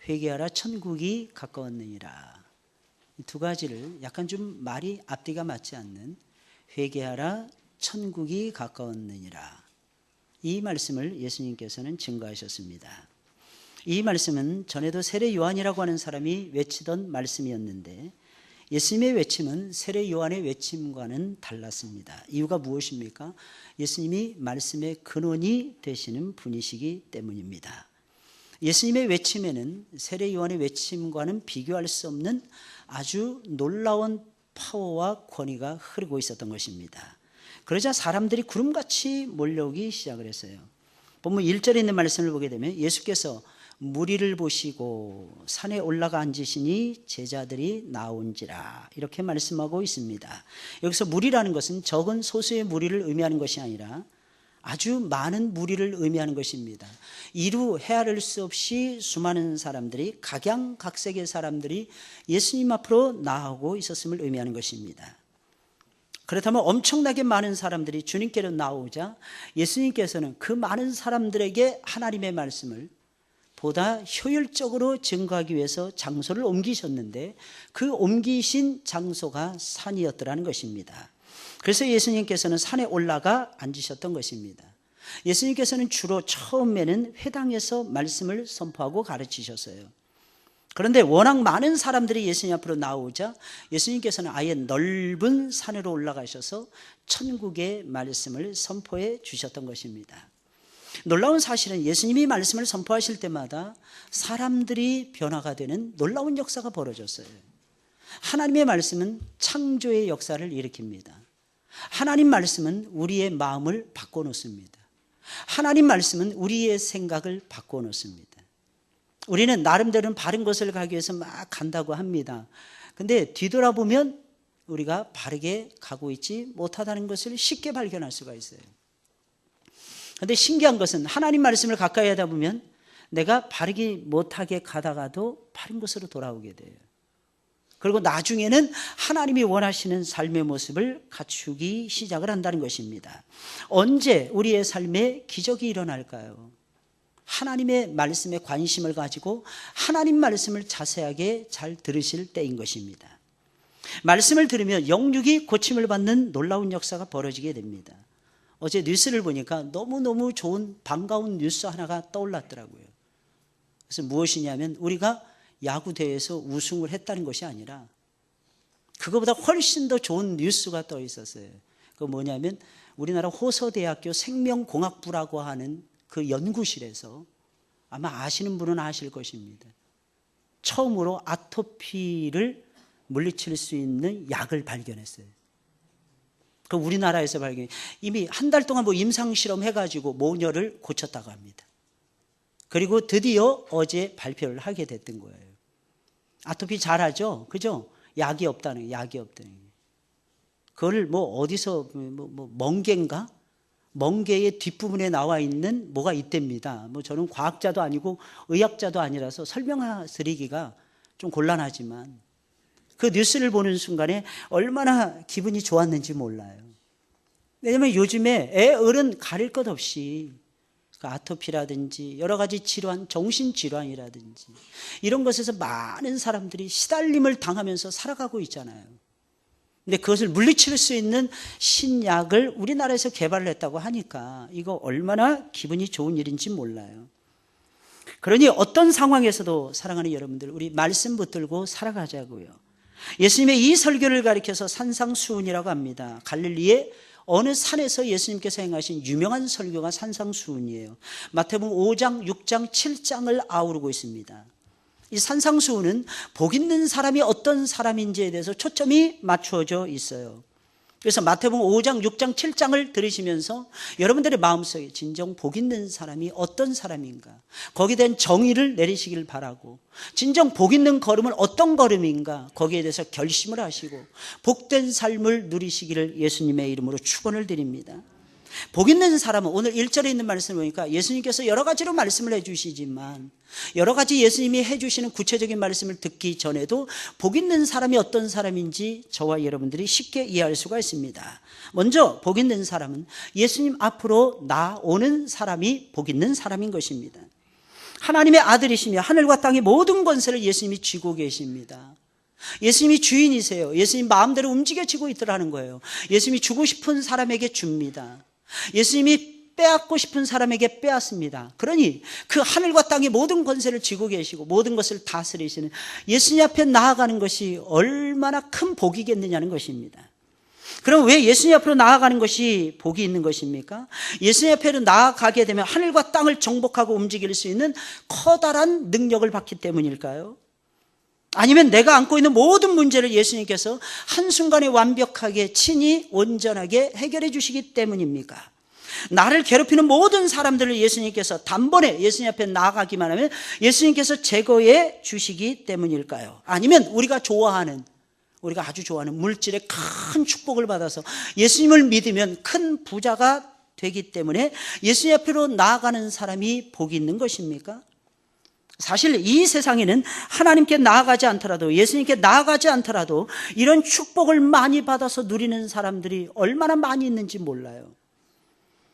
회개하라 천국이 가까웠느니라. 이 두 가지를 약간 좀 말이 앞뒤가 맞지 않는 회개하라 천국이 가까웠느니라, 이 말씀을 예수님께서는 증거하셨습니다. 이 말씀은 전에도 세례 요한이라고 하는 사람이 외치던 말씀이었는데 예수님의 외침은 세례 요한의 외침과는 달랐습니다. 이유가 무엇입니까? 예수님이 말씀의 근원이 되시는 분이시기 때문입니다. 예수님의 외침에는 세례 요한의 외침과는 비교할 수 없는 아주 놀라운 파워와 권위가 흐르고 있었던 것입니다. 그러자 사람들이 구름같이 몰려오기 시작을 했어요. 본문 1절에 있는 말씀을 보게 되면 예수께서 무리를 보시고 산에 올라가 앉으시니 제자들이 나온지라, 이렇게 말씀하고 있습니다. 여기서 무리라는 것은 적은 소수의 무리를 의미하는 것이 아니라 아주 많은 무리를 의미하는 것입니다. 이루 헤아릴 수 없이 수많은 사람들이, 각양각색의 사람들이 예수님 앞으로 나오고 있었음을 의미하는 것입니다. 그렇다면 엄청나게 많은 사람들이 주님께로 나오자 예수님께서는 그 많은 사람들에게 하나님의 말씀을 보다 효율적으로 증거하기 위해서 장소를 옮기셨는데 그 옮기신 장소가 산이었더라는 것입니다. 그래서 예수님께서는 산에 올라가 앉으셨던 것입니다. 예수님께서는 주로 처음에는 회당에서 말씀을 선포하고 가르치셨어요. 그런데 워낙 많은 사람들이 예수님 앞으로 나오자 예수님께서는 아예 넓은 산으로 올라가셔서 천국의 말씀을 선포해 주셨던 것입니다. 놀라운 사실은 예수님이 말씀을 선포하실 때마다 사람들이 변화가 되는 놀라운 역사가 벌어졌어요. 하나님의 말씀은 창조의 역사를 일으킵니다. 하나님 말씀은 우리의 마음을 바꿔놓습니다. 하나님 말씀은 우리의 생각을 바꿔놓습니다. 우리는 나름대로는 바른 것을 가기 위해서 막 간다고 합니다. 근데 뒤돌아보면 우리가 바르게 가고 있지 못하다는 것을 쉽게 발견할 수가 있어요. 그런데 신기한 것은 하나님 말씀을 가까이 하다 보면 내가 바르게 못하게 가다가도 바른 것으로 돌아오게 돼요. 그리고 나중에는 하나님이 원하시는 삶의 모습을 갖추기 시작을 한다는 것입니다. 언제 우리의 삶에 기적이 일어날까요? 하나님의 말씀에 관심을 가지고 하나님 말씀을 자세하게 잘 들으실 때인 것입니다. 말씀을 들으면 영육이 고침을 받는 놀라운 역사가 벌어지게 됩니다. 어제 뉴스를 보니까 너무너무 좋은 반가운 뉴스 하나가 떠올랐더라고요. 그래서 무엇이냐면 우리가 야구대회에서 우승을 했다는 것이 아니라 그거보다 훨씬 더 좋은 뉴스가 떠 있었어요. 그거 뭐냐면 우리나라 호서대학교 생명공학부라고 하는 그 연구실에서 아마 아시는 분은 아실 것입니다. 처음으로 아토피를 물리칠 수 있는 약을 발견했어요. 그 우리나라에서 발견, 이미 한 달 동안 임상실험 해가지고 모녀를 고쳤다고 합니다. 그리고 드디어 어제 발표를 하게 됐던 거예요. 아토피 잘 알죠? 그죠? 약이 없다는 그걸 어디서 멍게인가? 멍게의 뒷부분에 나와 있는 뭐가 있답니다. 저는 과학자도 아니고 의학자도 아니라서 설명드리기가 좀 곤란하지만 그 뉴스를 보는 순간에 얼마나 기분이 좋았는지 몰라요. 왜냐하면 요즘에 어른 가릴 것 없이 아토피라든지 여러 가지 질환, 정신질환이라든지 이런 것에서 많은 사람들이 시달림을 당하면서 살아가고 있잖아요. 근데 그것을 물리칠 수 있는 신약을 우리나라에서 개발을 했다고 하니까 이거 얼마나 기분이 좋은 일인지 몰라요. 그러니 어떤 상황에서도 사랑하는 여러분들, 우리 말씀 붙들고 살아가자고요. 예수님의 이 설교를 가리켜서 산상수훈이라고 합니다. 갈릴리의 어느 산에서 예수님께서 행하신 유명한 설교가 산상수훈이에요. 마태복음 5장, 6장, 7장을 아우르고 있습니다. 이 산상수훈은 복 있는 사람이 어떤 사람인지에 대해서 초점이 맞추어져 있어요. 그래서 마태복음 5장, 6장, 7장을 들으시면서 여러분들의 마음속에 진정 복 있는 사람이 어떤 사람인가, 거기에 대한 정의를 내리시길 바라고, 진정 복 있는 걸음은 어떤 걸음인가, 거기에 대해서 결심을 하시고 복된 삶을 누리시기를 예수님의 이름으로 축원을 드립니다. 복 있는 사람은 오늘 1절에 있는 말씀을 보니까 예수님께서 여러 가지로 말씀을 해주시지만 여러 가지 예수님이 해주시는 구체적인 말씀을 듣기 전에도 복 있는 사람이 어떤 사람인지 저와 여러분들이 쉽게 이해할 수가 있습니다. 먼저 복 있는 사람은 예수님 앞으로 나오는 사람이 복 있는 사람인 것입니다. 하나님의 아들이시며 하늘과 땅의 모든 권세를 예수님이 쥐고 계십니다. 예수님이 주인이세요. 예수님 마음대로 움직여지고 있더라는 거예요. 예수님이 주고 싶은 사람에게 줍니다. 예수님이 빼앗고 싶은 사람에게 빼앗습니다. 그러니 그 하늘과 땅의 모든 권세를 쥐고 계시고 모든 것을 다스리시는 예수님 앞에 나아가는 것이 얼마나 큰 복이겠느냐는 것입니다. 그럼 왜 예수님 앞으로 나아가는 것이 복이 있는 것입니까? 예수님 앞으로 나아가게 되면 하늘과 땅을 정복하고 움직일 수 있는 커다란 능력을 받기 때문일까요? 아니면 내가 안고 있는 모든 문제를 예수님께서 한순간에 완벽하게 친히 온전하게 해결해 주시기 때문입니까? 나를 괴롭히는 모든 사람들을 예수님께서 단번에 예수님 앞에 나아가기만 하면 예수님께서 제거해 주시기 때문일까요? 아니면 우리가 아주 좋아하는 물질의 큰 축복을 받아서 예수님을 믿으면 큰 부자가 되기 때문에 예수님 앞으로 나아가는 사람이 복이 있는 것입니까? 사실 이 세상에는 하나님께 나아가지 않더라도 예수님께 나아가지 않더라도 이런 축복을 많이 받아서 누리는 사람들이 얼마나 많이 있는지 몰라요.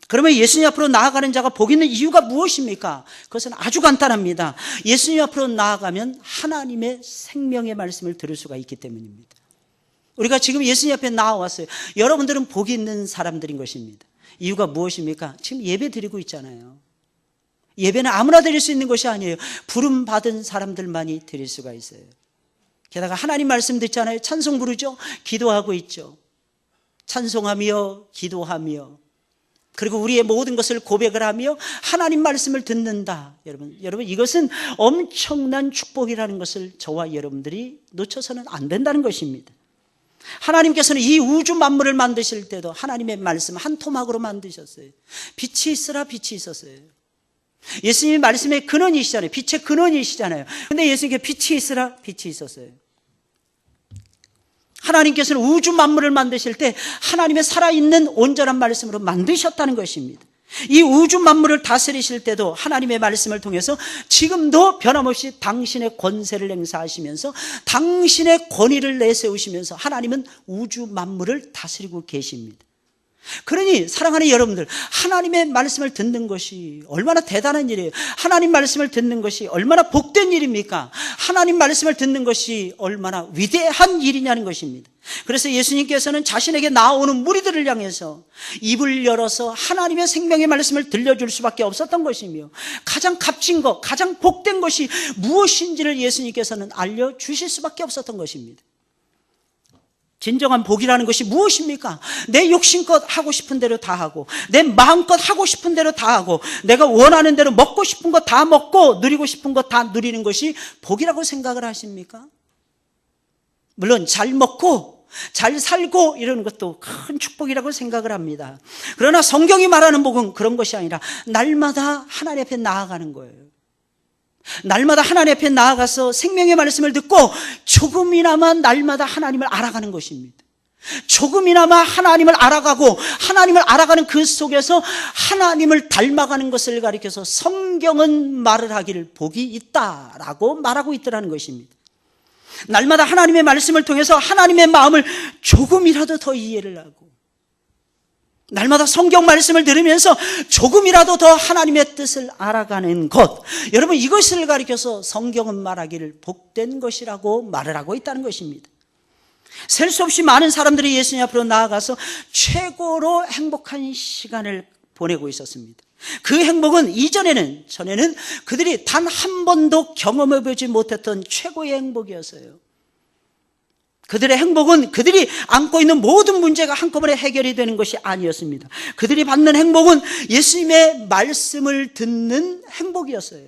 그러면 예수님 앞으로 나아가는 자가 복 있는 이유가 무엇입니까? 그것은 아주 간단합니다. 예수님 앞으로 나아가면 하나님의 생명의 말씀을 들을 수가 있기 때문입니다. 우리가 지금 예수님 앞에 나와왔어요. 여러분들은 복이 있는 사람들인 것입니다. 이유가 무엇입니까? 지금 예배 드리고 있잖아요. 예배는 아무나 드릴 수 있는 것이 아니에요. 부름 받은 사람들만이 드릴 수가 있어요. 게다가 하나님 말씀 듣잖아요. 찬송 부르죠. 기도하고 있죠. 찬송하며 기도하며 그리고 우리의 모든 것을 고백을 하며 하나님 말씀을 듣는다. 여러분 이것은 엄청난 축복이라는 것을 저와 여러분들이 놓쳐서는 안 된다는 것입니다. 하나님께서는 이 우주 만물을 만드실 때도 하나님의 말씀 한 토막으로 만드셨어요. 빛이 있으라 빛이 있었어요. 예수님이 말씀의 근원이시잖아요. 빛의 근원이시잖아요. 근데 예수님께 빛이 있으라 빛이 있었어요. 하나님께서는 우주 만물을 만드실 때 하나님의 살아있는 온전한 말씀으로 만드셨다는 것입니다. 이 우주 만물을 다스리실 때도 하나님의 말씀을 통해서 지금도 변함없이 당신의 권세를 행사하시면서 당신의 권위를 내세우시면서 하나님은 우주 만물을 다스리고 계십니다. 그러니 사랑하는 여러분들, 하나님의 말씀을 듣는 것이 얼마나 대단한 일이에요. 하나님 말씀을 듣는 것이 얼마나 복된 일입니까? 하나님 말씀을 듣는 것이 얼마나 위대한 일이냐는 것입니다. 그래서 예수님께서는 자신에게 나오는 무리들을 향해서 입을 열어서 하나님의 생명의 말씀을 들려줄 수밖에 없었던 것이며 가장 값진 것, 가장 복된 것이 무엇인지를 예수님께서는 알려주실 수밖에 없었던 것입니다. 진정한 복이라는 것이 무엇입니까? 내 욕심껏 하고 싶은 대로 다 하고 내 마음껏 하고 싶은 대로 다 하고 내가 원하는 대로 먹고 싶은 것 다 먹고 누리고 싶은 것 다 누리는 것이 복이라고 생각을 하십니까? 물론 잘 먹고 잘 살고 이러는 것도 큰 축복이라고 생각을 합니다. 그러나 성경이 말하는 복은 그런 것이 아니라 날마다 하나님 앞에 나아가는 거예요. 날마다 하나님 앞에 나아가서 생명의 말씀을 듣고 조금이나마 날마다 하나님을 알아가는 것입니다. 조금이나마 하나님을 알아가고 하나님을 알아가는 그 속에서 하나님을 닮아가는 것을 가리켜서 성경은 말을 하기를 복이 있다라고 말하고 있더라는 것입니다. 날마다 하나님의 말씀을 통해서 하나님의 마음을 조금이라도 더 이해를 하고 날마다 성경 말씀을 들으면서 조금이라도 더 하나님의 뜻을 알아가는 것, 여러분 이것을 가리켜서 성경은 말하기를 복된 것이라고 말을 하고 있다는 것입니다. 셀 수 없이 많은 사람들이 예수님 앞으로 나아가서 최고로 행복한 시간을 보내고 있었습니다. 그 행복은 전에는 그들이 단 한 번도 경험해보지 못했던 최고의 행복이었어요. 그들의 행복은 그들이 안고 있는 모든 문제가 한꺼번에 해결이 되는 것이 아니었습니다. 그들이 받는 행복은 예수님의 말씀을 듣는 행복이었어요.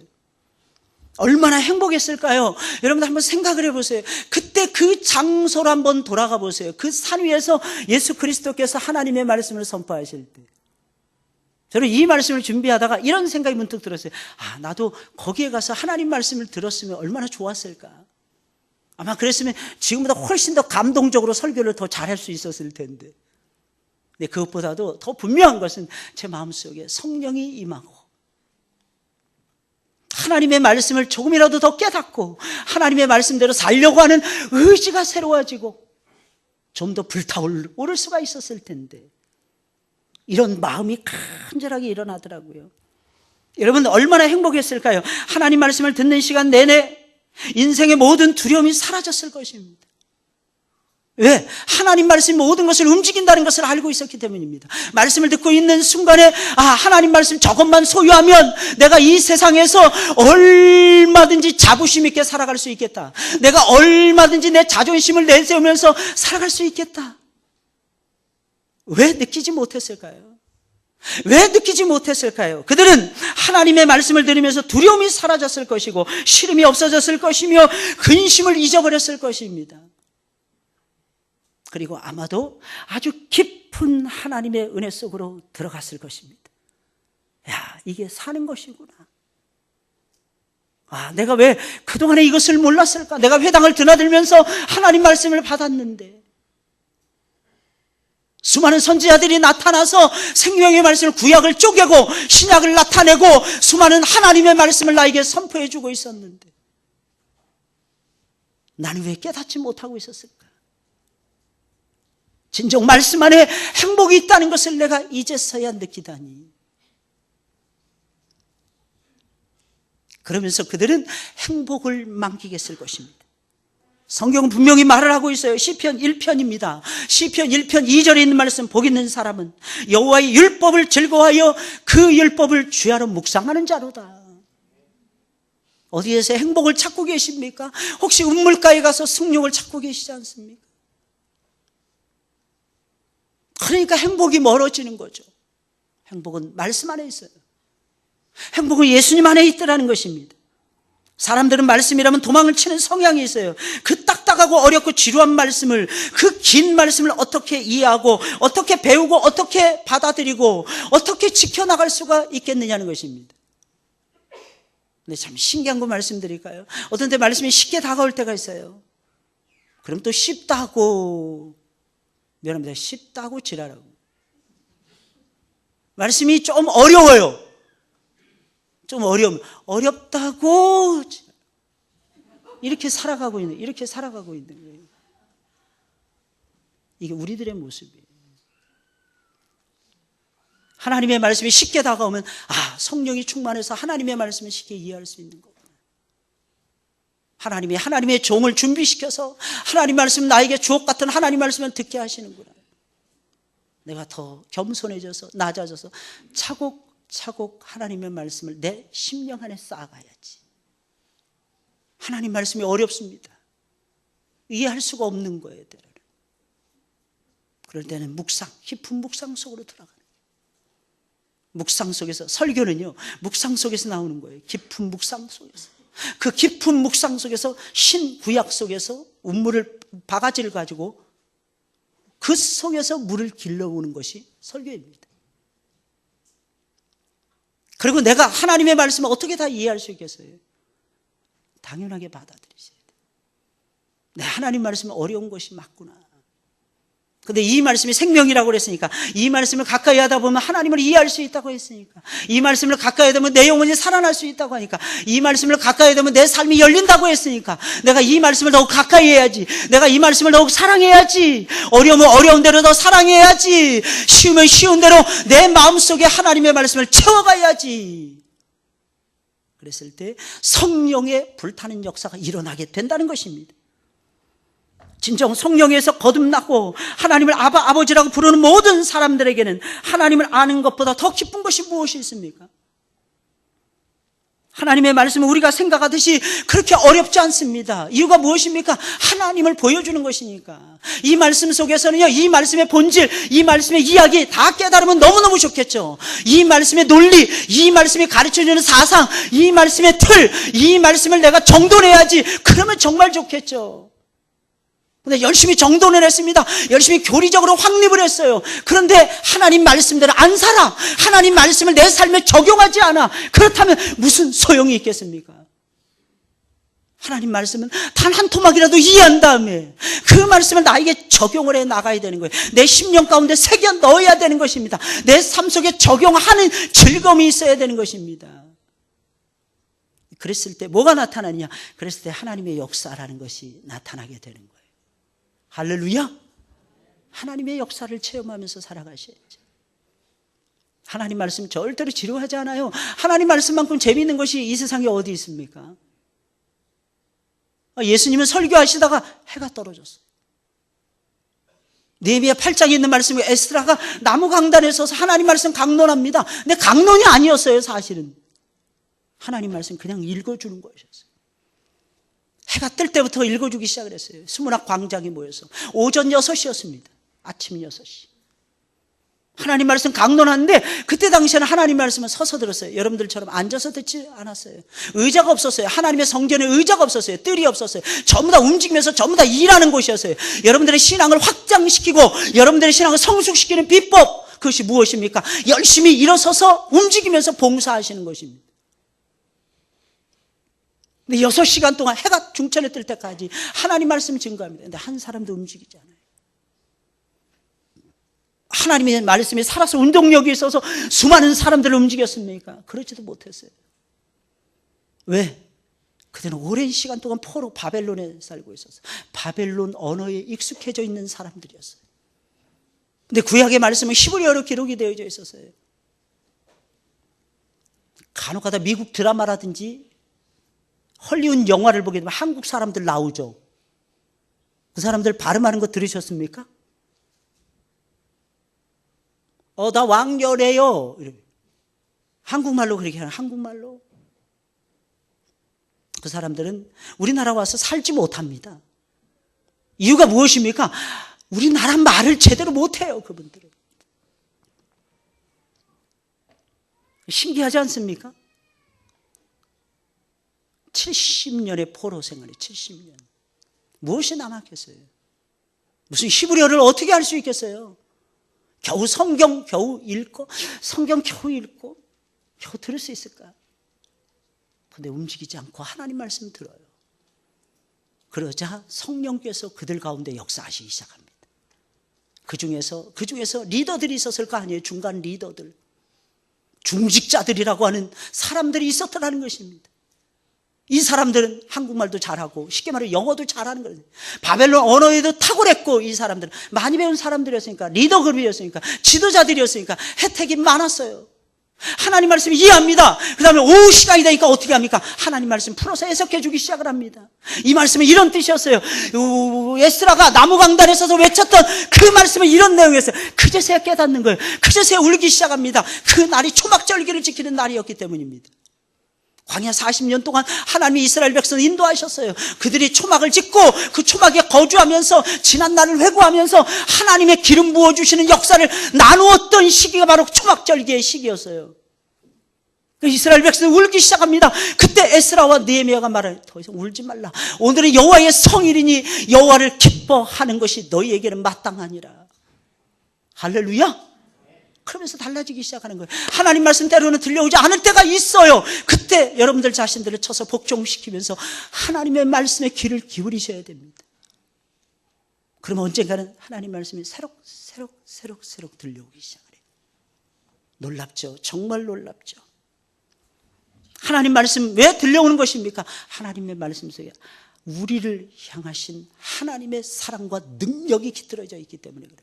얼마나 행복했을까요? 여러분들 한번 생각을 해보세요. 그때 그 장소로 한번 돌아가 보세요. 그 산 위에서 예수 그리스도께서 하나님의 말씀을 선포하실 때 저는 이 말씀을 준비하다가 이런 생각이 문득 들었어요. 나도 거기에 가서 하나님 말씀을 들었으면 얼마나 좋았을까. 아마 그랬으면 지금보다 훨씬 더 감동적으로 설교를 더 잘할 수 있었을 텐데. 근데 그것보다도 더 분명한 것은 제 마음속에 성령이 임하고 하나님의 말씀을 조금이라도 더 깨닫고 하나님의 말씀대로 살려고 하는 의지가 새로워지고 좀 더 불타오를 수가 있었을 텐데 이런 마음이 간절하게 일어나더라고요. 여러분 얼마나 행복했을까요? 하나님 말씀을 듣는 시간 내내 인생의 모든 두려움이 사라졌을 것입니다. 왜? 하나님 말씀이 모든 것을 움직인다는 것을 알고 있었기 때문입니다. 말씀을 듣고 있는 순간에 하나님 말씀 저것만 소유하면 내가 이 세상에서 얼마든지 자부심 있게 살아갈 수 있겠다. 내가 얼마든지 내 자존심을 내세우면서 살아갈 수 있겠다. 왜 느끼지 못했을까요? 왜 느끼지 못했을까요? 그들은 하나님의 말씀을 들으면서 두려움이 사라졌을 것이고 시름이 없어졌을 것이며 근심을 잊어버렸을 것입니다. 그리고 아마도 아주 깊은 하나님의 은혜 속으로 들어갔을 것입니다. 야, 이게 사는 것이구나. 내가 왜 그동안에 이것을 몰랐을까? 내가 회당을 드나들면서 하나님 말씀을 받았는데 수많은 선지자들이 나타나서 생명의 말씀을 구약을 쪼개고 신약을 나타내고 수많은 하나님의 말씀을 나에게 선포해 주고 있었는데 나는 왜 깨닫지 못하고 있었을까? 진정 말씀 안에 행복이 있다는 것을 내가 이제서야 느끼다니. 그러면서 그들은 행복을 만끽했을 것입니다. 성경은 분명히 말을 하고 있어요. 시편 1편입니다. 시편 1편 2절에 있는 말씀 복 있는 사람은 여호와의 율법을 즐거워하여 그 율법을 주야로 묵상하는 자로다. 어디에서 행복을 찾고 계십니까? 혹시 우물가에 가서 승용을 찾고 계시지 않습니까? 그러니까 행복이 멀어지는 거죠. 행복은 말씀 안에 있어요. 행복은 예수님 안에 있더라는 것입니다. 사람들은 말씀이라면 도망을 치는 성향이 있어요. 그 딱딱하고 어렵고 지루한 말씀을, 그 긴 말씀을 어떻게 이해하고 어떻게 배우고 어떻게 받아들이고 어떻게 지켜나갈 수가 있겠느냐는 것입니다. 근데 참 신기한 거 말씀드릴까요? 어떤 때 말씀이 쉽게 다가올 때가 있어요. 그럼 또 쉽다고, 미안합니다, 쉽다고 지랄하고. 말씀이 좀 어려워요. 좀 어렵다고 이렇게 살아가고 있는 거예요. 이게 우리들의 모습이에요. 하나님의 말씀이 쉽게 다가오면 성령이 충만해서 하나님의 말씀을 쉽게 이해할 수 있는 거구나. 하나님의 종을 준비시켜서 하나님 말씀, 나에게 주옥 같은 하나님 말씀을 듣게 하시는구나. 내가 더 겸손해져서 낮아져서 차곡차곡 하나님의 말씀을 내 심령 안에 쌓아가야지. 하나님 말씀이 어렵습니다. 이해할 수가 없는 거예요, 때로는. 그럴 때는 깊은 묵상 속으로 들어가는 거예요. 묵상 속에서, 설교는요, 묵상 속에서 나오는 거예요. 깊은 묵상 속에서. 그 깊은 묵상 속에서, 신구약 속에서 바가지를 가지고 그 속에서 물을 길러오는 것이 설교입니다. 그리고 내가 하나님의 말씀을 어떻게 다 이해할 수 있겠어요? 당연하게 받아들이셔야 돼요. 내 하나님 말씀은 어려운 것이 맞구나. 근데 이 말씀이 생명이라고 그랬으니까, 이 말씀을 가까이 하다 보면 하나님을 이해할 수 있다고 했으니까, 이 말씀을 가까이 하다 보면 내 영혼이 살아날 수 있다고 하니까, 이 말씀을 가까이 하다 보면 내 삶이 열린다고 했으니까, 내가 이 말씀을 더욱 가까이 해야지. 내가 이 말씀을 더욱 사랑해야지. 어려우면 어려운 대로 더 사랑해야지. 쉬우면 쉬운 대로 내 마음속에 하나님의 말씀을 채워가야지. 그랬을 때 성령의 불타는 역사가 일어나게 된다는 것입니다. 진정 성령에서 거듭나고 하나님을 아버지라고 부르는 모든 사람들에게는 하나님을 아는 것보다 더 기쁜 것이 무엇이 있습니까? 하나님의 말씀은 우리가 생각하듯이 그렇게 어렵지 않습니다. 이유가 무엇입니까? 하나님을 보여주는 것이니까. 이 말씀 속에서는요, 이 말씀의 본질, 이 말씀의 이야기 다 깨달으면 너무너무 좋겠죠. 이 말씀의 논리, 이 말씀이 가르쳐주는 사상, 이 말씀의 틀, 이 말씀을 내가 정돈해야지. 그러면 정말 좋겠죠. 근데 열심히 정돈을 했습니다. 열심히 교리적으로 확립을 했어요. 그런데 하나님 말씀대로 안 살아. 하나님 말씀을 내 삶에 적용하지 않아. 그렇다면 무슨 소용이 있겠습니까? 하나님 말씀은 단 한 토막이라도 이해한 다음에 그 말씀을 나에게 적용을 해 나가야 되는 거예요. 내 심령 가운데 새겨 넣어야 되는 것입니다. 내 삶 속에 적용하는 즐거움이 있어야 되는 것입니다. 그랬을 때 뭐가 나타나느냐? 그랬을 때 하나님의 역사라는 것이 나타나게 되는 거예요. 할렐루야. 하나님의 역사를 체험하면서 살아가셔야죠. 하나님 말씀 절대로 지루하지 않아요. 하나님 말씀만큼 재미있는 것이 이 세상에 어디 있습니까? 예수님은 설교하시다가 해가 떨어졌어요. 느헤미야 8장에 있는 말씀이 에스라가 나무 강단에 서서 하나님 말씀 강론합니다. 근데 강론이 아니었어요. 사실은 하나님 말씀 그냥 읽어주는 거였어요. 해가 뜰 때부터 읽어주기 시작을 했어요. 수문학 광장에 모여서 오전 6시였습니다. 아침 6시. 하나님 말씀 강론하는데 그때 당시에는 하나님 말씀은 서서 들었어요. 여러분들처럼 앉아서 듣지 않았어요. 의자가 없었어요. 하나님의 성전에 의자가 없었어요. 뜰이 없었어요. 전부 다 움직이면서 전부 다 일하는 곳이었어요. 여러분들의 신앙을 확장시키고 여러분들의 신앙을 성숙시키는 비법, 그것이 무엇입니까? 열심히 일어서서 움직이면서 봉사하시는 것입니다. 근데 6시간 동안 해가 중천에 뜰 때까지 하나님 말씀 증거합니다. 근데 한 사람도 움직이지 않아요. 하나님의 말씀이 살아서 운동력이 있어서 수많은 사람들을 움직였습니까? 그렇지도 못했어요. 왜? 그들은 오랜 시간 동안 포로 바벨론에 살고 있었어요. 바벨론 언어에 익숙해져 있는 사람들이었어요. 근데 구약의 말씀은 히브리어로 기록이 되어져 있었어요. 간혹가다 미국 드라마라든지 헐리우드 영화를 보게 되면 한국 사람들 나오죠. 그 사람들 발음하는 거 들으셨습니까? 나 왕녀래요. 한국말로 그렇게 하는, 한국말로. 그 사람들은 우리나라 와서 살지 못합니다. 이유가 무엇입니까? 우리나라 말을 제대로 못해요, 그분들은. 신기하지 않습니까? 70년의 포로 생활이 70년. 무엇이 남았겠어요? 무슨 히브리어를 어떻게 할 수 있겠어요? 겨우 성경 겨우 읽고 겨우 들을 수 있을까? 근데 움직이지 않고 하나님 말씀 들어요. 그러자 성령께서 그들 가운데 역사하시기 시작합니다. 그 중에서 리더들이 있었을 거 아니에요. 중간 리더들, 중직자들이라고 하는 사람들이 있었더라는 것입니다. 이 사람들은 한국말도 잘하고 쉽게 말해 영어도 잘하는 거예요. 바벨론 언어에도 탁월했고, 이 사람들은 많이 배운 사람들이었으니까, 리더급이었으니까, 지도자들이었으니까 혜택이 많았어요. 하나님 말씀 이해합니다. 그 다음에 오후 시간이 되니까 어떻게 합니까? 하나님 말씀 풀어서 해석해 주기 시작을 합니다. 이 말씀은 이런 뜻이었어요. 에스라가 나무 강단에 서서 외쳤던 그 말씀은 이런 내용이었어요. 그제서야 깨닫는 거예요. 그제서야 울기 시작합니다. 그 날이 초막절기를 지키는 날이었기 때문입니다. 광야 40년 동안 하나님이 이스라엘 백성을 인도하셨어요. 그들이 초막을 짓고 그 초막에 거주하면서 지난 날을 회고하면서 하나님의 기름 부어주시는 역사를 나누었던 시기가 바로 초막절기의 시기였어요. 이스라엘 백성이 울기 시작합니다. 그때 에스라와 느헤미야가 말해요. 더 이상 울지 말라. 오늘은 여호와의 성일이니 여호와를 기뻐하는 것이 너희에게는 마땅하니라. 할렐루야. 그러면서 달라지기 시작하는 거예요. 하나님 말씀 때로는 들려오지 않을 때가 있어요. 그때 여러분들 자신들을 쳐서 복종시키면서 하나님의 말씀에 귀를 기울이셔야 됩니다. 그러면 언젠가는 하나님 말씀이 새록 들려오기 시작해요. 놀랍죠. 정말 놀랍죠. 하나님 말씀 왜 들려오는 것입니까? 하나님의 말씀 속에 우리를 향하신 하나님의 사랑과 능력이 깃들어져 있기 때문에 그래요.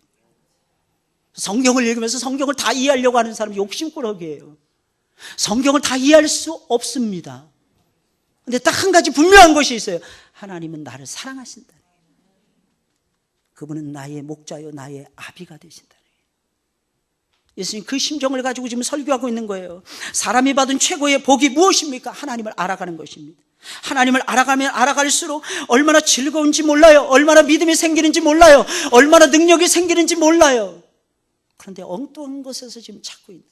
성경을 읽으면서 성경을 다 이해하려고 하는 사람은 욕심꾸러기예요. 성경을 다 이해할 수 없습니다. 근데 딱 한 가지 분명한 것이 있어요. 하나님은 나를 사랑하신다. 그분은 나의 목자요 나의 아비가 되신다. 예수님 그 심정을 가지고 지금 설교하고 있는 거예요. 사람이 받은 최고의 복이 무엇입니까? 하나님을 알아가는 것입니다. 하나님을 알아가면 알아갈수록 얼마나 즐거운지 몰라요. 얼마나 믿음이 생기는지 몰라요. 얼마나 능력이 생기는지 몰라요. 그런데 엉뚱한 것에서 지금 찾고 있는 거예요.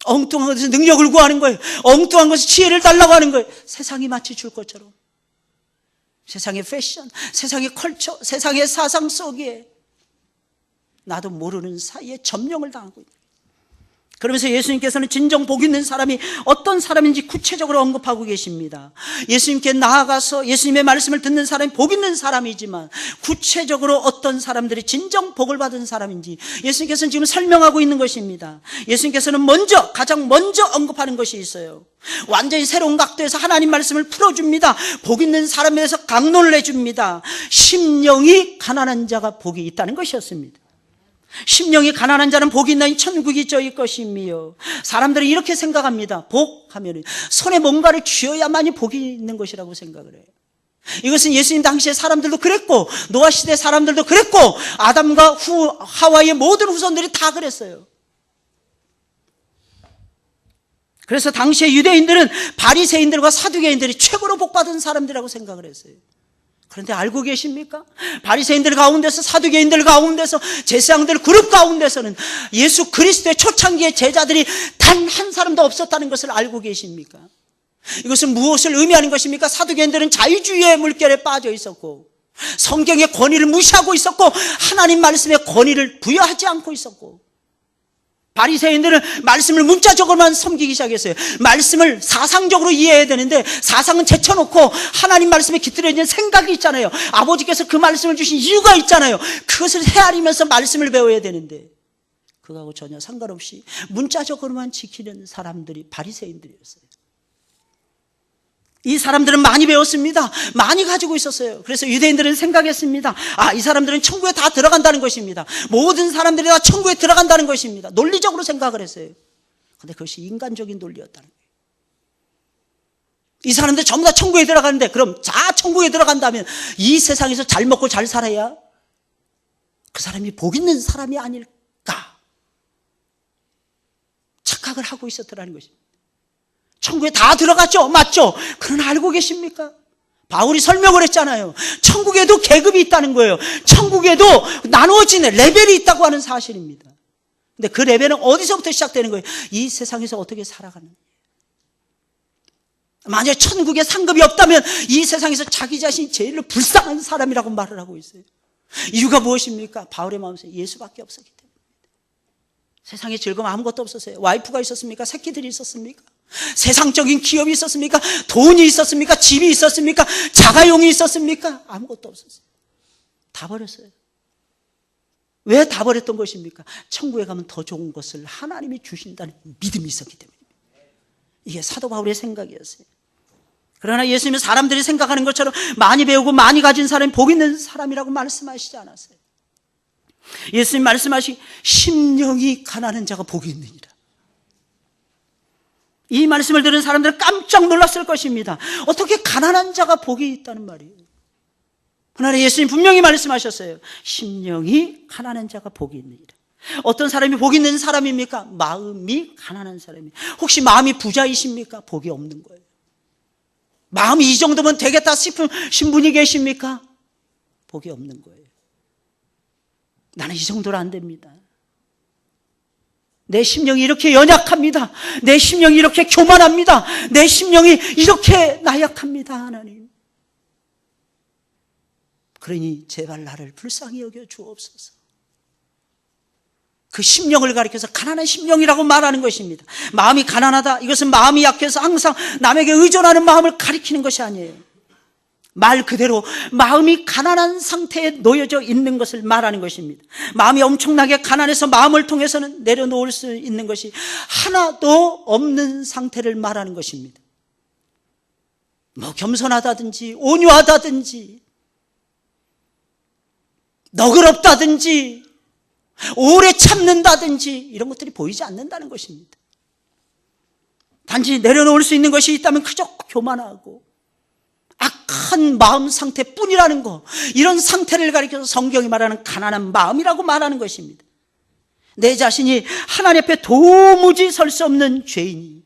엉뚱한 것에서 능력을 구하는 거예요. 엉뚱한 것에서 지혜를 달라고 하는 거예요. 세상이 마치 줄 것처럼. 세상의 패션, 세상의 컬처, 세상의 사상 속에 나도 모르는 사이에 점령을 당하고 있는 거예요. 그러면서 예수님께서는 진정 복 있는 사람이 어떤 사람인지 구체적으로 언급하고 계십니다. 예수님께 나아가서 예수님의 말씀을 듣는 사람이 복 있는 사람이지만 구체적으로 어떤 사람들이 진정 복을 받은 사람인지 예수님께서는 지금 설명하고 있는 것입니다. 예수님께서는 가장 먼저 언급하는 것이 있어요. 완전히 새로운 각도에서 하나님 말씀을 풀어줍니다. 복 있는 사람에 대해서 강론을 해줍니다. 심령이 가난한 자가 복이 있다는 것이었습니다. 심령이 가난한 자는 복이 있나니 천국이 저희 것이며. 사람들은 이렇게 생각합니다. 복 하면 손에 뭔가를 쥐어야만이 복이 있는 것이라고 생각을 해요. 이것은 예수님 당시의 사람들도 그랬고, 노아 시대 사람들도 그랬고, 아담과 하와의 모든 후손들이 다 그랬어요. 그래서 당시의 유대인들은 바리새인들과 사두개인들이 최고로 복받은 사람들이라고 생각을 했어요. 그런데 알고 계십니까? 바리새인들 가운데서, 사두개인들 가운데서, 제사장들 그룹 가운데서는 예수 그리스도의 초창기의 제자들이 단 한 사람도 없었다는 것을 알고 계십니까? 이것은 무엇을 의미하는 것입니까? 사두개인들은 자유주의의 물결에 빠져 있었고, 성경의 권위를 무시하고 있었고, 하나님 말씀의 권위를 부여하지 않고 있었고, 바리새인들은 말씀을 문자적으로만 섬기기 시작했어요. 말씀을 사상적으로 이해해야 되는데 사상은 제쳐놓고 하나님 말씀에 깃들여진 생각이 있잖아요. 아버지께서 그 말씀을 주신 이유가 있잖아요. 그것을 헤아리면서 말씀을 배워야 되는데 그거하고 전혀 상관없이 문자적으로만 지키는 사람들이 바리새인들이었어요. 이 사람들은 많이 배웠습니다. 많이 가지고 있었어요. 그래서 유대인들은 생각했습니다. 이 사람들은 천국에 다 들어간다는 것입니다. 모든 사람들이 다 천국에 들어간다는 것입니다. 논리적으로 생각을 했어요. 그런데 그것이 인간적인 논리였다는 거예요. 이 사람들 전부 다 천국에 들어가는데 그럼 다 천국에 들어간다면 이 세상에서 잘 먹고 잘 살아야 그 사람이 복 있는 사람이 아닐까 착각을 하고 있었더라는 것입니다. 천국에 다 들어갔죠? 맞죠? 그러나 알고 계십니까? 바울이 설명을 했잖아요. 천국에도 계급이 있다는 거예요. 천국에도 나누어지는 레벨이 있다고 하는 사실입니다. 근데 그 레벨은 어디서부터 시작되는 거예요? 이 세상에서 어떻게 살아가는 거예요. 만약에 천국에 상급이 없다면 이 세상에서 자기 자신이 제일 불쌍한 사람이라고 말을 하고 있어요. 이유가 무엇입니까? 바울의 마음속에 예수밖에 없었기 때문입니다. 세상에 즐거움 아무것도 없었어요. 와이프가 있었습니까? 새끼들이 있었습니까? 세상적인 기업이 있었습니까? 돈이 있었습니까? 집이 있었습니까? 자가용이 있었습니까? 아무것도 없었어요. 다 버렸어요. 왜 다 버렸던 것입니까? 천국에 가면 더 좋은 것을 하나님이 주신다는 믿음이 있었기 때문입니다. 이게 사도 바울의 생각이었어요. 그러나 예수님은 사람들이 생각하는 것처럼 많이 배우고 많이 가진 사람이 복 있는 사람이라고 말씀하시지 않았어요. 예수님 말씀하신 심령이 가난한 자가 복이 있느니라. 이 말씀을 들은 사람들은 깜짝 놀랐을 것입니다. 어떻게 가난한 자가 복이 있다는 말이에요. 그러나 예수님 분명히 말씀하셨어요. 심령이 가난한 자가 복이 있느니라. 어떤 사람이 복 있는 사람입니까? 마음이 가난한 사람이에요. 혹시 마음이 부자이십니까? 복이 없는 거예요. 마음이 이 정도면 되겠다 싶으신 분이 계십니까? 복이 없는 거예요. 나는 이 정도로 안 됩니다. 내 심령이 이렇게 연약합니다. 내 심령이 이렇게 교만합니다. 내 심령이 이렇게 나약합니다. 하나님. 그러니 제발 나를 불쌍히 여겨 주옵소서. 그 심령을 가리켜서 가난한 심령이라고 말하는 것입니다. 마음이 가난하다. 이것은 마음이 약해서 항상 남에게 의존하는 마음을 가리키는 것이 아니에요. 말 그대로 마음이 가난한 상태에 놓여져 있는 것을 말하는 것입니다. 마음이 엄청나게 가난해서 마음을 통해서는 내려놓을 수 있는 것이 하나도 없는 상태를 말하는 것입니다. 뭐 겸손하다든지 온유하다든지 너그럽다든지 오래 참는다든지 이런 것들이 보이지 않는다는 것입니다. 단지 내려놓을 수 있는 것이 있다면 그저 교만하고 악한 마음 상태뿐이라는 거, 이런 상태를 가리켜서 성경이 말하는 가난한 마음이라고 말하는 것입니다. 내 자신이 하나님 앞에 도무지 설 수 없는 죄인이,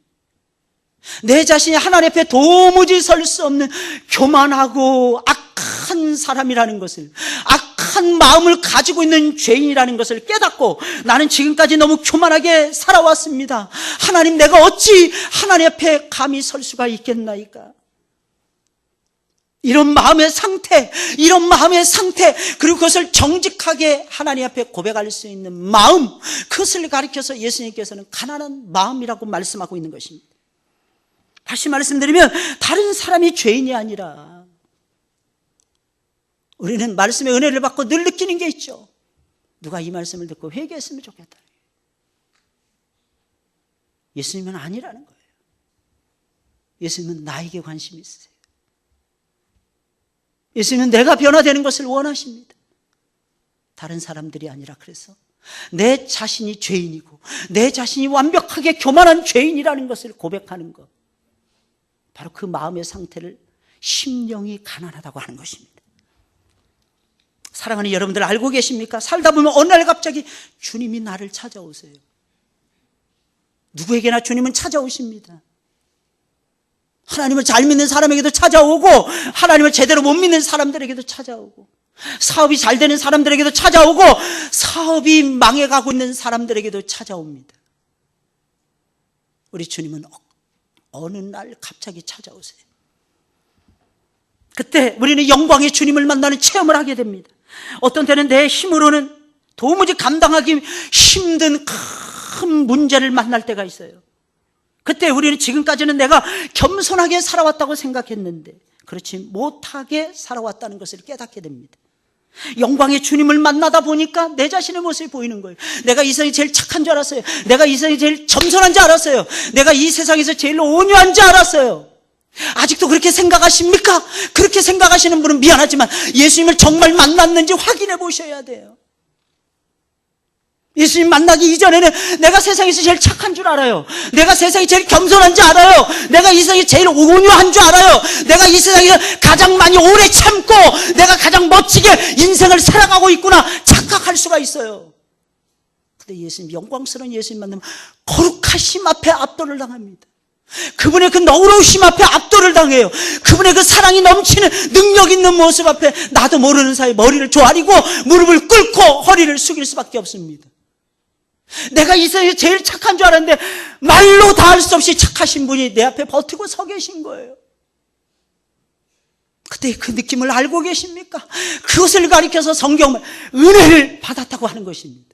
내 자신이 하나님 앞에 도무지 설 수 없는 교만하고 악한 사람이라는 것을, 악한 마음을 가지고 있는 죄인이라는 것을 깨닫고 나는 지금까지 너무 교만하게 살아왔습니다. 하나님, 내가 어찌 하나님 앞에 감히 설 수가 있겠나이까? 이런 마음의 상태, 그리고 그것을 정직하게 하나님 앞에 고백할 수 있는 마음, 그것을 가리켜서 예수님께서는 가난한 마음이라고 말씀하고 있는 것입니다. 다시 말씀드리면 다른 사람이 죄인이 아니라 우리는 말씀의 은혜를 받고 늘 느끼는 게 있죠. 누가 이 말씀을 듣고 회개했으면 좋겠다. 예수님은 아니라는 거예요. 예수님은 나에게 관심이 있으세요. 예수님은 내가 변화되는 것을 원하십니다. 다른 사람들이 아니라 그래서 내 자신이 죄인이고 내 자신이 완벽하게 교만한 죄인이라는 것을 고백하는 것, 바로 그 마음의 상태를 심령이 가난하다고 하는 것입니다. 사랑하는 여러분들, 알고 계십니까? 살다 보면 어느 날 갑자기 주님이 나를 찾아오세요. 누구에게나 주님은 찾아오십니다. 하나님을 잘 믿는 사람에게도 찾아오고, 하나님을 제대로 못 믿는 사람들에게도 찾아오고, 사업이 잘 되는 사람들에게도 찾아오고, 사업이 망해가고 있는 사람들에게도 찾아옵니다. 우리 주님은 어느 날 갑자기 찾아오세요. 그때 우리는 영광의 주님을 만나는 체험을 하게 됩니다. 어떤 때는 내 힘으로는 도무지 감당하기 힘든 큰 문제를 만날 때가 있어요. 그때 우리는 지금까지는 내가 겸손하게 살아왔다고 생각했는데 그렇지 못하게 살아왔다는 것을 깨닫게 됩니다. 영광의 주님을 만나다 보니까 내 자신의 모습이 보이는 거예요. 내가 이 세상에 제일 착한 줄 알았어요. 내가 이 세상에 제일 겸손한 줄 알았어요. 내가 이 세상에서 제일 온유한 줄 알았어요. 아직도 그렇게 생각하십니까? 그렇게 생각하시는 분은 미안하지만 예수님을 정말 만났는지 확인해 보셔야 돼요. 예수님 만나기 이전에는 내가 세상에서 제일 착한 줄 알아요. 내가 세상에 제일 겸손한 줄 알아요. 내가 이 세상에 제일 온유한 줄 알아요. 내가 이 세상에서 가장 많이 오래 참고 내가 가장 멋지게 인생을 살아가고 있구나 착각할 수가 있어요. 근데 예수님, 영광스러운 예수님 만나면 거룩하심 앞에 압도를 당합니다. 그분의 그 너그러우심 앞에 압도를 당해요. 그분의 그 사랑이 넘치는 능력 있는 모습 앞에 나도 모르는 사이 머리를 조아리고 무릎을 꿇고 허리를 숙일 수밖에 없습니다. 내가 이 세상에 제일 착한 줄 알았는데 말로 다 할 수 없이 착하신 분이 내 앞에 버티고 서 계신 거예요. 그때 그 느낌을 알고 계십니까? 그것을 가리켜서 성경은 은혜를 받았다고 하는 것입니다.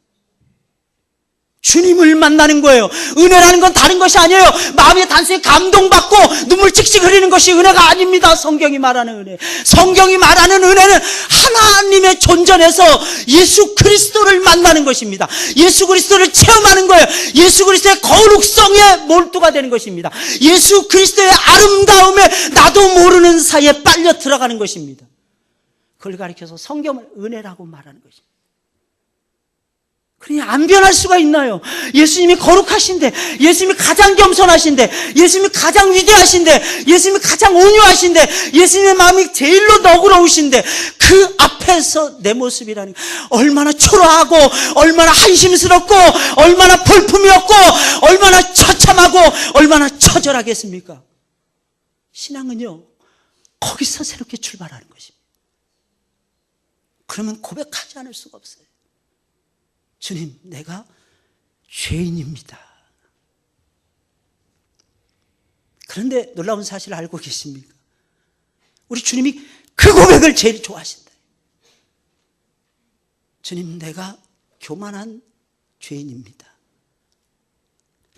주님을 만나는 거예요. 은혜라는 건 다른 것이 아니에요. 마음이 단순히 감동받고 눈물 칙칙 흐리는 것이 은혜가 아닙니다. 성경이 말하는 은혜, 성경이 말하는 은혜는 하나님의 존전에서 예수 그리스도를 만나는 것입니다. 예수 그리스도를 체험하는 거예요. 예수 그리스도의 거룩성에 몰두가 되는 것입니다. 예수 그리스도의 아름다움에 나도 모르는 사이에 빨려 들어가는 것입니다. 그걸 가리켜서 성경을 은혜라고 말하는 것입니다. 그러니 안 변할 수가 있나요? 예수님이 거룩하신데, 예수님이 가장 겸손하신데, 예수님이 가장 위대하신데, 예수님이 가장 온유하신데, 예수님의 마음이 제일로 너그러우신데 그 앞에서 내 모습이라는 게 얼마나 초라하고 얼마나 한심스럽고 얼마나 볼품이 없고 얼마나 처참하고 얼마나 처절하겠습니까? 신앙은요, 거기서 새롭게 출발하는 것입니다. 그러면 고백하지 않을 수가 없어요. 주님, 내가 죄인입니다. 그런데 놀라운 사실을 알고 계십니까? 우리 주님이 그 고백을 제일 좋아하신다. 주님, 내가 교만한 죄인입니다.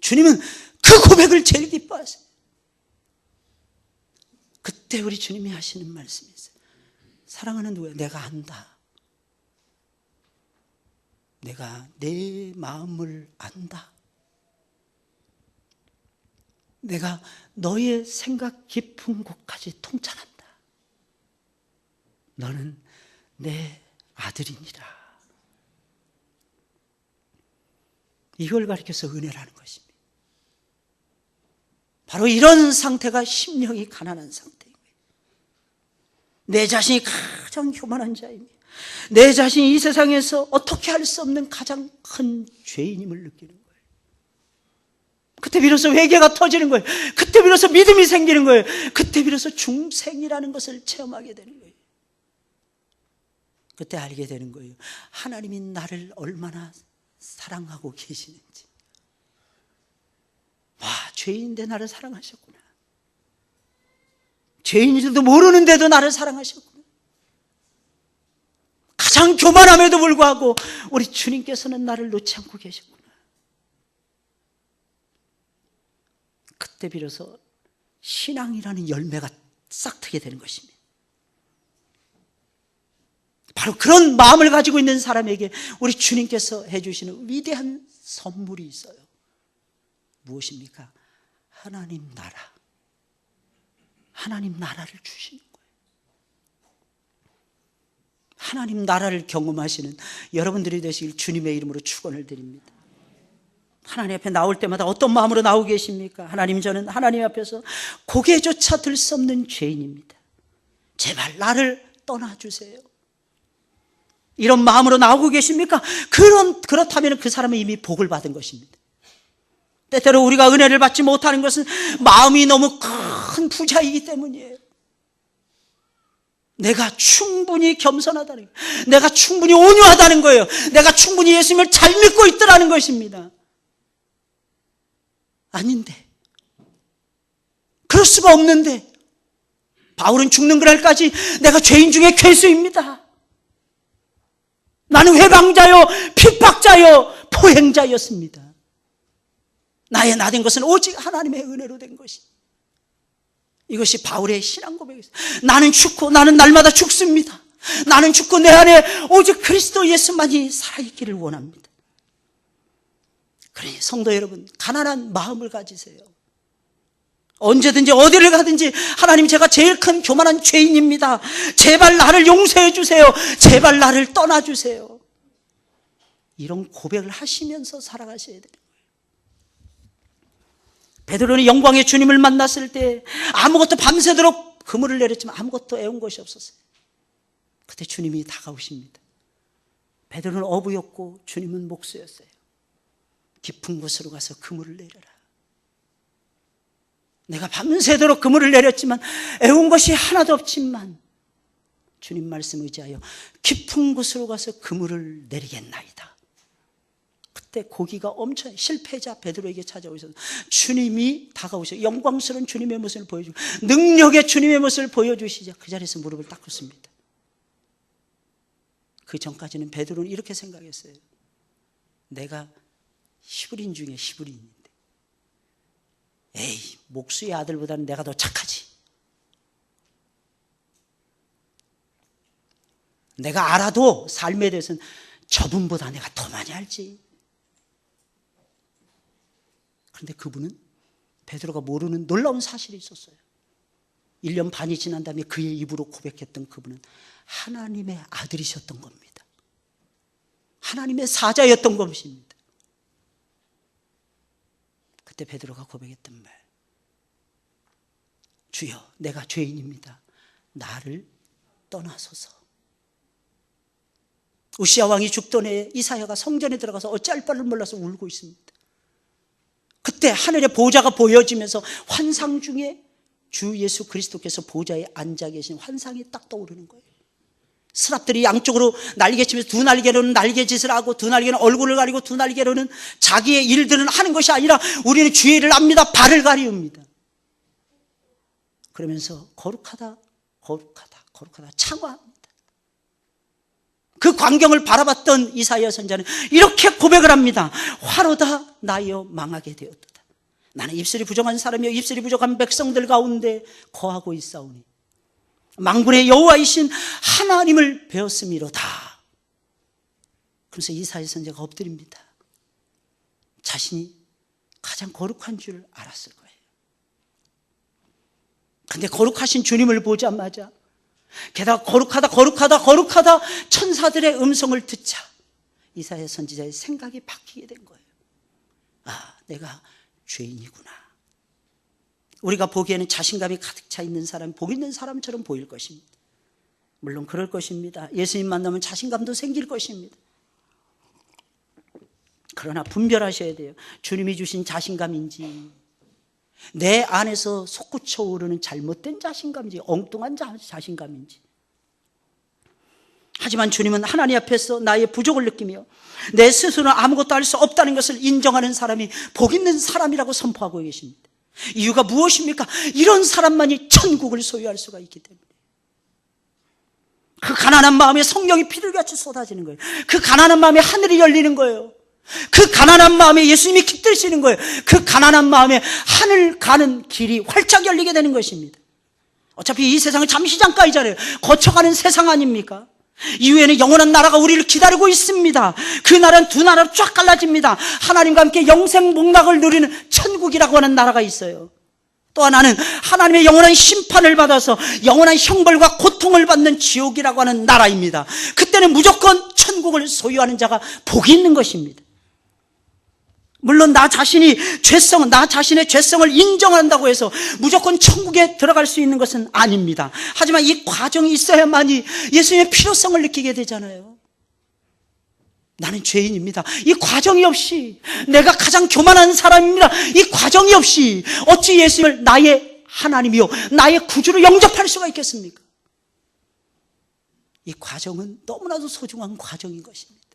주님은 그 고백을 제일 기뻐하세요. 그때 우리 주님이 하시는 말씀이 있어요. 사랑하는 누구야? 내가 안다. 내가 내 마음을 안다. 내가 너의 생각 깊은 곳까지 통찰한다. 너는 내 아들이니라. 이걸 가리켜서 은혜라는 것입니다. 바로 이런 상태가 심령이 가난한 상태인 거예요. 내 자신이 가장 교만한 자입니다. 내 자신이 이 세상에서 어떻게 할 수 없는 가장 큰 죄인임을 느끼는 거예요. 그때 비로소 회개가 터지는 거예요. 그때 비로소 믿음이 생기는 거예요. 그때 비로소 중생이라는 것을 체험하게 되는 거예요. 그때 알게 되는 거예요. 하나님이 나를 얼마나 사랑하고 계시는지. 와, 죄인인데 나를 사랑하셨구나. 죄인인 줄도 모르는데도 나를 사랑하셨구나. 가장 교만함에도 불구하고 우리 주님께서는 나를 놓지 않고 계셨구나. 그때 비로소 신앙이라는 열매가 싹트게 되는 것입니다. 바로 그런 마음을 가지고 있는 사람에게 우리 주님께서 해주시는 위대한 선물이 있어요. 무엇입니까? 하나님 나라. 하나님 나라를 주시는 거예요. 하나님 나라를 경험하시는 여러분들이 되시길 주님의 이름으로 축원을 드립니다. 하나님 앞에 나올 때마다 어떤 마음으로 나오고 계십니까? 하나님, 저는 하나님 앞에서 고개조차 들 수 없는 죄인입니다. 제발 나를 떠나주세요. 이런 마음으로 나오고 계십니까? 그렇다면 그 사람은 이미 복을 받은 것입니다. 때때로 우리가 은혜를 받지 못하는 것은 마음이 너무 큰 부자이기 때문이에요. 내가 충분히 겸손하다는 거예요. 내가 충분히 온유하다는 거예요. 내가 충분히 예수님을 잘 믿고 있더라는 것입니다. 아닌데, 그럴 수가 없는데, 바울은 죽는 그날까지 내가 죄인 중에 괴수입니다. 나는 회방자요, 핍박자요, 포행자였습니다. 나의 나된 것은 오직 하나님의 은혜로 된 것입니다. 이것이 바울의 신앙 고백이었어요. 나는 죽고 나는 날마다 죽습니다. 나는 죽고 내 안에 오직 그리스도 예수만이 살아있기를 원합니다. 그러니 성도 여러분, 가난한 마음을 가지세요. 언제든지 어디를 가든지 하나님, 제가 제일 큰 교만한 죄인입니다. 제발 나를 용서해 주세요. 제발 나를 떠나주세요. 이런 고백을 하시면서 살아가셔야 돼요. 베드로는 영광의 주님을 만났을 때 아무것도 밤새도록 그물을 내렸지만 아무것도 애운 것이 없었어요. 그때 주님이 다가오십니다. 베드로는 어부였고 주님은 목수였어요. 깊은 곳으로 가서 그물을 내려라. 내가 밤새도록 그물을 내렸지만 애운 것이 하나도 없지만 주님 말씀 의지하여 깊은 곳으로 가서 그물을 내리겠나이다. 그때 고기가 엄청, 실패자 베드로에게 찾아오셔서 주님이 다가오셔서 영광스러운 주님의 모습을 보여주고 능력의 주님의 모습을 보여주시자 그 자리에서 무릎을 딱 꿇습니다. 그 전까지는 베드로는 이렇게 생각했어요. 내가 히브리인 중에 히브리인인데, 에이, 목수의 아들보다는 내가 더 착하지. 내가 알아도 삶에 대해서는 저분보다 내가 더 많이 알지. 그런데 그분은 베드로가 모르는 놀라운 사실이 있었어요. 1년 반이 지난 다음에 그의 입으로 고백했던 그분은 하나님의 아들이셨던 겁니다. 하나님의 사자였던 것입니다. 그때 베드로가 고백했던 말, 주여, 내가 죄인입니다. 나를 떠나소서. 우시야 왕이 죽던 해에 이사야가 성전에 들어가서 어찌할 바를 몰라서 울고 있습니다. 그때 하늘의 보좌가 보여지면서 환상 중에 주 예수 그리스도께서 보좌에 앉아 계신 환상이 딱 떠오르는 거예요. 스랍들이 양쪽으로 날개치면서 두 날개로는 날개짓을 하고 두 날개는 얼굴을 가리고 두 날개로는 자기의 일들은 하는 것이 아니라 우리는 주의 일을 합니다. 발을 가리웁니다. 그러면서 거룩하다, 거룩하다, 거룩하다 창화합니다. 그 광경을 바라봤던 이사야 선지자는 이렇게 고백을 합니다. 화로다 나여 망하게 되었도다. 나는 입술이 부정한 사람이여 입술이 부족한 백성들 가운데 거하고 있사오니 만군의 여호와이신 하나님을 배웠음이로다. 그래서 이사야 선지자가 엎드립니다. 자신이 가장 거룩한 줄 알았을 거예요. 근데 거룩하신 주님을 보자마자 게다가 거룩하다 거룩하다 거룩하다 천사들의 음성을 듣자 이사야 선지자의 생각이 바뀌게 된 거예요. 아, 내가 죄인이구나. 우리가 보기에는 자신감이 가득 차 있는 사람, 복 있는 사람처럼 보일 것입니다. 물론 그럴 것입니다. 예수님 만나면 자신감도 생길 것입니다. 그러나 분별하셔야 돼요. 주님이 주신 자신감인지 내 안에서 솟구쳐 오르는 잘못된 자신감인지 엉뚱한 자신감인지. 하지만 주님은 하나님 앞에서 나의 부족을 느끼며 내 스스로는 아무것도 할 수 없다는 것을 인정하는 사람이 복 있는 사람이라고 선포하고 계십니다. 이유가 무엇입니까? 이런 사람만이 천국을 소유할 수가 있기 때문에. 그 가난한 마음에 성령이 비둘기같이 쏟아지는 거예요. 그 가난한 마음에 하늘이 열리는 거예요. 그 가난한 마음에 예수님이 깃드시는 거예요. 그 가난한 마음에 하늘 가는 길이 활짝 열리게 되는 것입니다. 어차피 이 세상은 잠시 잠깐이잖아요. 거쳐가는 세상 아닙니까? 이후에는 영원한 나라가 우리를 기다리고 있습니다. 그 나라는 두 나라로 쫙 갈라집니다. 하나님과 함께 영생 복락을 누리는 천국이라고 하는 나라가 있어요. 또 하나는 하나님의 영원한 심판을 받아서 영원한 형벌과 고통을 받는 지옥이라고 하는 나라입니다. 그때는 무조건 천국을 소유하는 자가 복이 있는 것입니다. 물론 나 자신의 죄성을 인정한다고 해서 무조건 천국에 들어갈 수 있는 것은 아닙니다. 하지만 이 과정이 있어야만이 예수님의 필요성을 느끼게 되잖아요. 나는 죄인입니다. 이 과정이 없이, 내가 가장 교만한 사람입니다. 이 과정이 없이 어찌 예수님을 나의 하나님이요 나의 구주로 영접할 수가 있겠습니까? 이 과정은 너무나도 소중한 과정인 것입니다.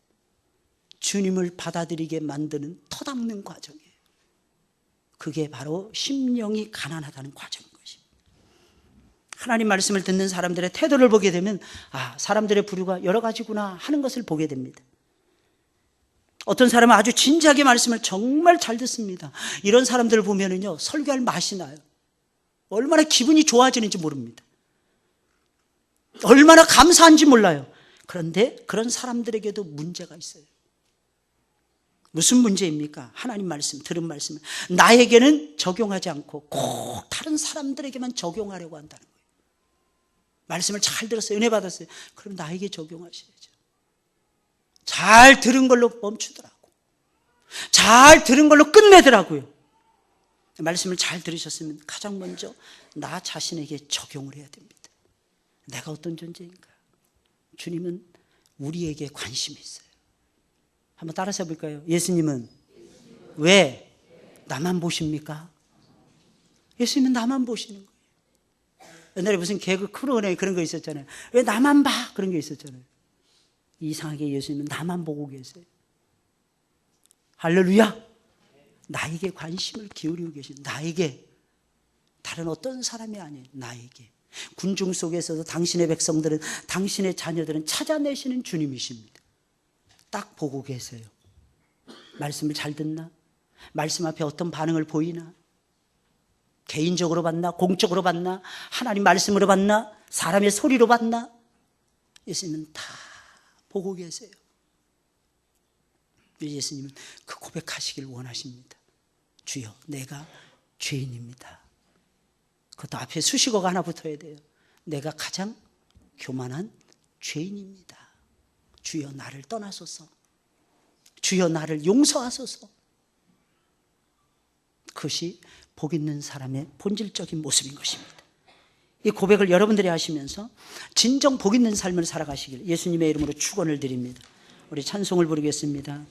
주님을 받아들이게 만드는 터닦는 과정이에요. 그게 바로 심령이 가난하다는 과정인 것입니다. 하나님 말씀을 듣는 사람들의 태도를 보게 되면 사람들의 부류가 여러 가지구나 하는 것을 보게 됩니다. 어떤 사람은 아주 진지하게 말씀을 정말 잘 듣습니다. 이런 사람들을 보면은요, 설교할 맛이 나요. 얼마나 기분이 좋아지는지 모릅니다. 얼마나 감사한지 몰라요. 그런데 그런 사람들에게도 문제가 있어요. 무슨 문제입니까? 하나님 말씀, 들은 말씀을 나에게는 적용하지 않고 꼭 다른 사람들에게만 적용하려고 한다는 거예요. 말씀을 잘 들었어요. 은혜 받았어요. 그럼 나에게 적용하셔야죠. 잘 들은 걸로 멈추더라고. 잘 들은 걸로 끝내더라고요. 말씀을 잘 들으셨으면 가장 먼저 나 자신에게 적용을 해야 됩니다. 내가 어떤 존재인가? 주님은 우리에게 관심이 있어요. 한번 따라서 해볼까요? 예수님은 왜 나만 보십니까? 예수님은 나만 보시는 거예요. 옛날에 무슨 개그 프로그램에 그런 거 있었잖아요. 왜 나만 봐? 그런 게 있었잖아요. 이상하게 예수님은 나만 보고 계세요. 할렐루야. 나에게 관심을 기울이고 계신, 나에게, 다른 어떤 사람이 아니에요. 나에게. 군중 속에서도 당신의 백성들은, 당신의 자녀들은 찾아내시는 주님이십니다. 딱 보고 계세요. 말씀을 잘 듣나? 말씀 앞에 어떤 반응을 보이나? 개인적으로 봤나? 공적으로 봤나? 하나님 말씀으로 봤나? 사람의 소리로 봤나? 예수님은 다 보고 계세요. 예수님은 그 고백하시길 원하십니다. 주여, 내가 죄인입니다. 그것도 앞에 수식어가 하나 붙어야 돼요. 내가 가장 교만한 죄인입니다. 주여, 나를 떠나소서. 주여, 나를 용서하소서. 그것이 복 있는 사람의 본질적인 모습인 것입니다. 이 고백을 여러분들이 하시면서 진정 복 있는 삶을 살아가시길 예수님의 이름으로 축원을 드립니다. 우리 찬송을 부르겠습니다.